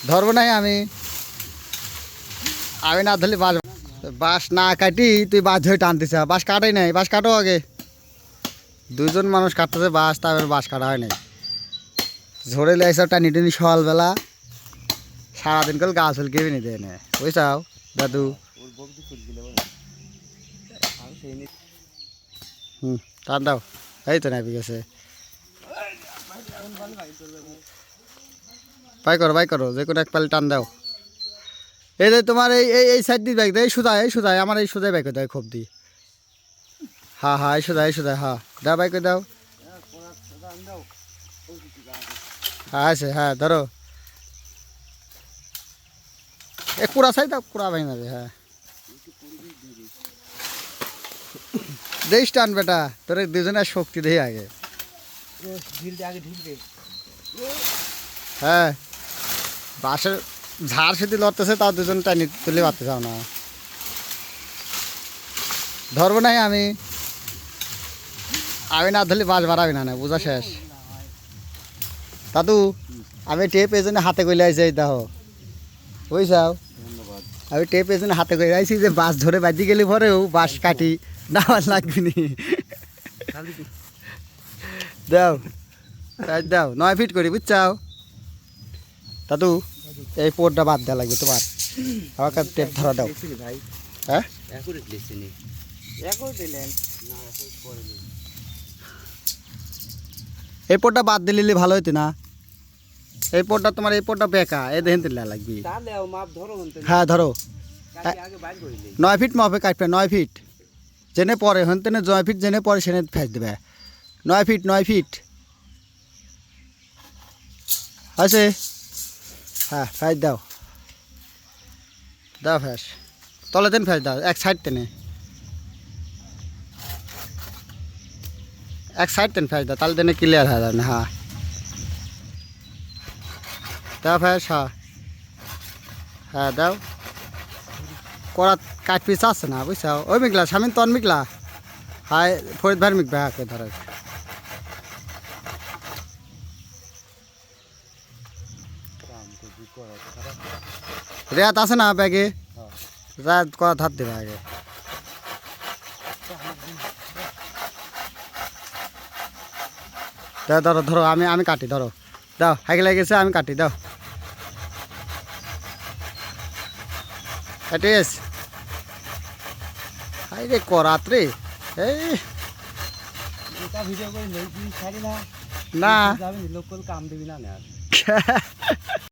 ধরবো নাই আমি আমি না ধরলে বাস বাস না কাটি তুই বাস ধরে টানতেছ বাস কাটাই নাই বাস কাটো আগে দুইজন মানুষ কাটতেছে বাস তারপরে বাস কাটা হয় নাই ঝরে লেগেছে টানি টানি সকালবেলা সারাদিন করে গাছ ফুল কেবি নি দেয় না বুঝছাও দাদু টান দাও এই তো নাবি গেছে বাই করো যে কোনো এক পালে টান দাও এই যে তোমার এই এই সাইড দিয়ে বাইক দাও এই সুদাই আমার এই সুদাই বাইক দাও খুব দি হ্যাঁ এই সুদাই হ্যাঁ দাও বাইক দাও হ্যাঁ আছে হ্যাঁ ধরো এ কুড়া সাইড দাও কুড়া ভাই যাবে হ্যাঁ দেশ টান বেটা তোর দুজনের শক্তি দেই আগে হ্যাঁ বাসের ঝাড় সেদি লড়তেছে তাও দুজন টানি তুলে পারতে চাও না ধরবো নাই আমি না ধরলে বাস বাড়াবি না বোঝা শেষ দাদু আমি টেপ এই জন্য হাতে কইলে আইছি দেখো বুঝছাও আমি টেপ এই জন্য হাতে কইলে আইছি যে বাস ধরে বাজি গেলে পরেও বাস কাটি দাওয়ার লাগবি নি দাও দাও 9 ফিট করি বুঝছাও দাদু এই পোটটা বাদ দেওয়া লাগবে তোমার আমাকে টেপ ধরা দাও হ্যাঁ এই পোটটা বাদ দিলে ভালো হইতো না এই পোটটা তোমার এই পোটটা বেকা এই দেখেন দিলে লাগবে হ্যাঁ ধরো 9 ফিট মাপে কাটবে 9 ফিট জেনে পরে হন তেনে 9 ফিট জেনে পরে সেনে ফেস দেবে 9 ফিট আছে হ্যাঁ ফেস দাও ফেস তলে দেন ফেস দাও এক সাইড টেনে এক সাইড টেন ফেস দাও তাহলে দেনে ক্লিয়ার হয়ে যাবে না হ্যাঁ দাও ফেস হ্যাঁ দাও করা কাট পিস আছে না বুঝছো ওই মিগলা স্বামীন তন মিগলা হাই ফরিদ ভাই মিগবা হাকে ধরে রেয়াত আছে না ব্যাগে রাত করা ধার দেবে আগে ধরো ধরো আমি কাটি ধরো দাও হাইকে লেগেছে আমি কাটি দাও এটিস হাই রে করাত রে এই ভিডিও করে না লোকাল কাম দিবি না